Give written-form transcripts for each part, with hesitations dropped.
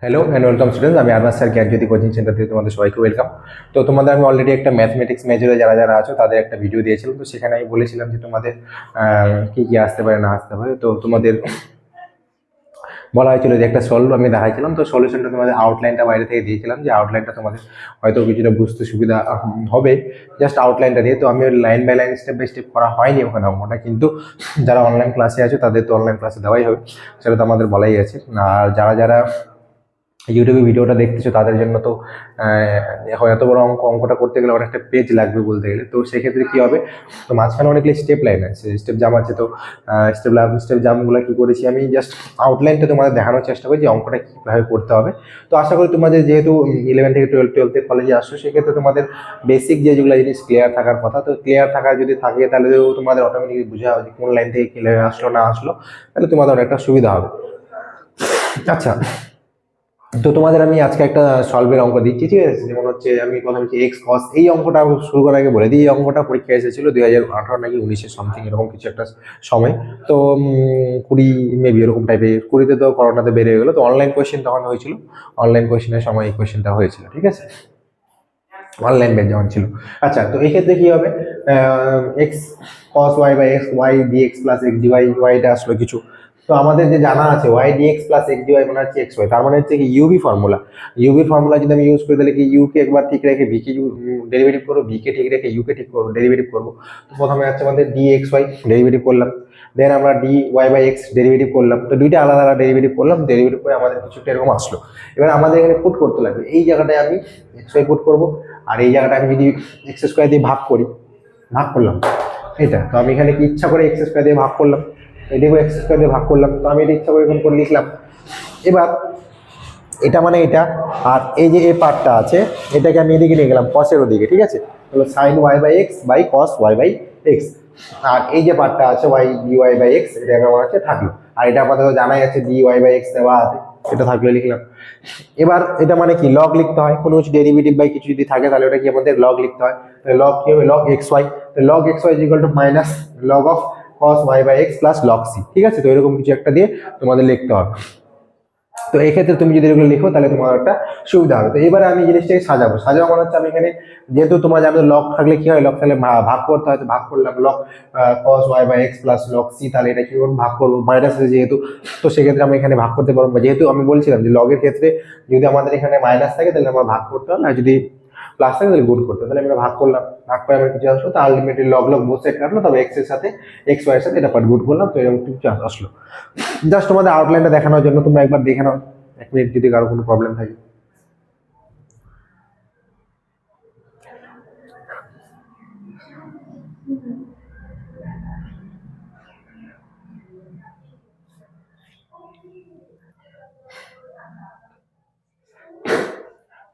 Hello and welcome students, আমি Arbaaz sir জ্ঞানজ্যোতি coaching centre থেকে তোমাদের সবাইকে ওয়েলকাম। তো তোমাদের আমি অলরেডি একটা ম্যাথমেটিক্স মেজরে যারা যারা আছো তাদের একটা ভিডিও দিয়েছিলাম। তো সেখানে আমি বলেছিলাম যে তোমাদের কি কি আসতে পারে না আসতে পারে। তো তোমাদের বলা হয়েছিল যে একটা সলভ আমি দেখাইছিলাম। তো সলিউশনটা তোমাদের আউটলাইনটা বাইরে থেকে দিয়েছিলাম, যে আউটলাইনটা তোমাদের হয়তো কিছুটা বুঝতে সুবিধা হবে জাস্ট আউটলাইনটা দিয়ে। তো আমি line by line step by step করা হয়নি ওখানে অঙ্কটা, কিন্তু যারা অনলাইন ক্লাসে আছে তাদের তো অনলাইন ক্লাসে দেওয়াই হবে, সেটা তো আমাদের বলাই আছে। আর যারা যারা ইউটিউবে ভিডিওটা দেখতেছো তাদের জন্য তো এত বড় অঙ্কটা করতে গেলে অনেকটা পেজ লাগবে বলতে গেলে। তো সেক্ষেত্রে কি হবে, তো মাঝখানে অনেকগুলো স্টেপ লাইন আছে, স্টেপ জাম আছে। তো স্টেপ জামগুলো কি করেছি আমি জাস্ট আউটলাইনটা তোমাদের দেখানোর চেষ্টা করি যে অঙ্কটা কীভাবে করতে হবে। তো আশা করি তোমাদের যেহেতু 11 থেকে 12 কলেজে আসছো, সেক্ষেত্রে তোমাদের বেসিক যেগুলো জিনিস ক্লিয়ার থাকার কথা, তো ক্লিয়ার থাকার যদি থাকে তাহলে তোমাদের অটোমেটিকলি বোঝা হবে যে কোন লাইন থেকে কি লাইন আসলো না আসলো, তাহলে তোমাদের অনেকটা সুবিধা হবে। আচ্ছা, তো তোমাদের আমি আজকে একটা সলভের অঙ্ক দিচ্ছি, ঠিক আছে? যেমন হচ্ছে আমি কথা বলছি এক্স কস। এই অঙ্কটা শুরু করার আগে বলে দিই, এই অঙ্কটা পরীক্ষা এসেছিল 2018 নাকি 19-এ সামথিং এরকম কিছু একটা সময়। তো 20 মেবি এরকম টাইপের, 20-তে তো করোনাতে বেড়ে গেলো। তো অনলাইন কোয়েশ্চেন তখন হয়েছিল, অনলাইন কোয়েশ্চেনের সময় এই কোয়েশ্চেনটা হয়েছিল, ঠিক আছে? অনলাইন ব্যাচ যখন ছিল। আচ্ছা, তো এই ক্ষেত্রে কি হবে, x cos y by x y d x plus x d y, ওয়াইটা আসলো কিছু। তো আমাদের যে জানা আছে y d x plus x d y মানে হচ্ছে এক্স ওয়াই, তার মানে হচ্ছে কি ইউবি ফর্মুলা। ইউবি ফর্মুলা যদি আমি ইউজ করি তাহলে কি ইউকে একবার ঠিক রেখে ভিকে ডেরিভেটিভ করবো, ভিকে ঠিক রেখে ইউকে ঠিক করবো, ডেরিভেটিভ করবো। তো প্রথমে হচ্ছে আমাদের ডি এক্স ওয়াই ডেরিভেটিভ করলাম, দেন আমরা D Y by X derivative করলাম। তো দুইটা আলাদা আলাদা ডেরিভেটিভ করলাম, ডেরিভেটিভ করে আমাদের কিছুটা এরকম আসলো। এবার আমাদের এখানে পুট করতে লাগবে, এই জায়গাটায় আমি এক্স ওয়াই পুট করবো, আর এই জায়গাটা আমি যদি এক্স স্কোয়ার দিয়ে ভাগ করি, ভাগ করলাম এটা। তো আমি এখানে কি ইচ্ছা করে এক্স স্কোয়ার দিয়ে ভাগ করলাম, এটাকে এক্স স্কোয়ার দিয়ে ভাগ করলাম। তো আমি এটা ইচ্ছা করে এরকম করে লিখলাম। এবার এটা মানে এটা, আর এই যে এই পার্টটা আছে এটাকে আমি এদিকে নিয়ে গেলাম কসের ওদিকে, ঠিক আছে? তাহলে sine y by x by cos y by x. আর এই যে পার্টটা আছে y d Y by x, এটা আমার আছে থাকলো। আর এটা আপাতত জানাই আছে ডি ওয়াই বাই এক্স দেওয়া আছে, এটা থাকলে লিখলাম। এবার এটা মানে কি লগ লিখতে হয়, কোনো কিছু ডেরিভেটিভ বাই কিছু যদি থাকে তাহলে ওটা কি আমাদের লগ লিখতে হয়। তাহলে লগ কি হবে, log x y. Log x y equal to minus log of cos y by x plus log c, ঠিক আছে? তো এরকম কিছু একটা দিয়ে তোমাদের লিখতে হবে। তো এই ক্ষেত্রে তুমি যদি এগুলো লিখো তাহলে তোমার একটা সুবিধা হবে। তো এবারে আমি জিনিসটাকে সাজাবো, মানে হচ্ছে আমি এখানে যেহেতু তোমার জানো লগ থাকলে কি হয়, লগ থাকলে ভাগ করতে হয়। তো ভাগ করলাম log cos y by x plus log c, তাহলে এটা কি করবো, ভাগ করবো, মাইনাস আছে যেহেতু। তো সেক্ষেত্রে আমি এখানে ভাগ করতে পারবো, যেহেতু আমি বলছিলাম যে লগের ক্ষেত্রে যদি আমাদের এখানে মাইনাস থাকে তাহলে আমার ভাগ করতে হবে, আর যদি প্লাস থাকে তাহলে গুণ করতে হবে। তাহলে আমরা ভাগ করলাম, ভাগ করে আমার কিছু আসলো, তো ultimately log log both side কাটলো, তবে এক্স এর সাথে এক্স ওয়াই এর সাথে এটা পার্ট গুণ করলাম। তো এরকম কিছু আসলো। জাস্ট তোমাদের আউটলাইনটা দেখানোর জন্য, তোমরা একবার দেখে নাও 1 মিনিট যদি কারো কোনো প্রবলেম থাকে।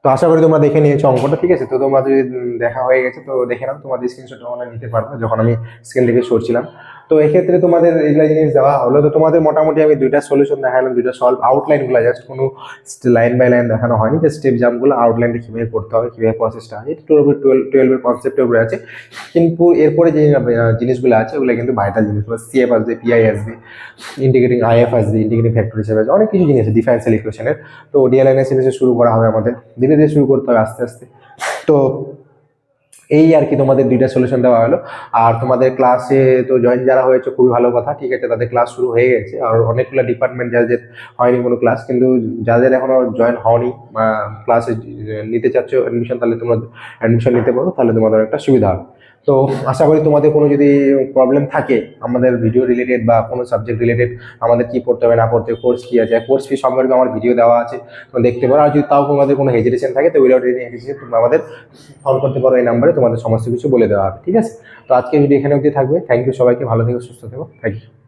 তো আশা করি তোমরা দেখে নিয়েছো অঙ্কটা, ঠিক আছে? তো তোমরা যদি দেখা হয়ে গেছে তো দেখে নাও, তোমাদের স্ক্রিনশট তোমরা নিতে পারবে যখন আমি স্ক্রিন থেকে সরছিলাম। তো এক্ষেত্রে তোমাদের এগুলা জিনিস দেওয়া হলো। তো তোমাদের মোটামুটি আমি দুইটা সলিউশন দেখালাম, দুইটা সলভ আউটলাইনগুলো, জাস্ট কোনো লাইন বাই লাইন দেখানো হয়নি, যে স্টেপ জাম্পগুলো আউটলাইনটা কীভাবে করতে হবে, কীভাবে প্রসেসটা হয়, এটা 12-এর কনসেপ্টের উপরে আছে। কিন্তু এরপরে যে জিনিসগুলো আছে ওগুলো কিন্তু ভাইটাল জিনিসগুলো, সিএফ আসবে, পিআই আসবে, ইন্টিগ্রেটিং আইএফ আসবে, ইন্টিগ্রেটিং ফ্যাক্টর হিসেবে আসবে, অনেক কিছু জিনিস আছে ডিফারেন্সিয়াল ইকুয়েশনের। তো ডিএলএনএস সিরিজে শুরু করা হবে আমাদের, ধীরে ধীরে শুরু করতে হবে আস্তে আস্তে। তো এই আর কি তোমাদের দুইটা সলিউশন দেওয়া হলো। আর তোমাদের ক্লাসে তো জয়েন যারা হয়েছে খুবই ভালো কথা, ঠিক আছে? তাদের ক্লাস শুরু হয়ে গেছে, আর অনেকগুলো ডিপার্টমেন্ট যাদের হয়নি কোনো ক্লাস, কিন্তু যাদের এখনো জয়েন হওনি বা ক্লাসে নিতে চাচ্ছ অ্যাডমিশন, তাহলে তোমরা অ্যাডমিশন নিতে পারো, তাহলে তোমাদের একটা সুবিধা হবে। তো আশা করি তোমাদের কোনো যদি প্রবলেম থাকে আমাদের ভিডিও রিলেটেড বা কোনো সাবজেক্ট রিলেটেড, আমাদের কি পড়তে হবে না পড়তে, কোর্স কি আছে, কোর্স ফি সম্পর্কে আমার ভিডিও দেওয়া আছে, তোমরা দেখতে পারো। আর যদি তাও তোমাদের কোনো হেজিটেশন থাকে তো উইদাউট এনি হেজিটেশন তোমরা আমাদের ফোন করতে পারো, এই নাম্বারে তোমাদের সমস্ত কিছু বলে দেওয়া হবে, ঠিক আছে? তো আজকে ভিডিও এখানে অবধি থাকবে। থ্যাংক ইউ সবাইকে, ভালো থেকো, সুস্থ থেকো, থ্যাংক ইউ।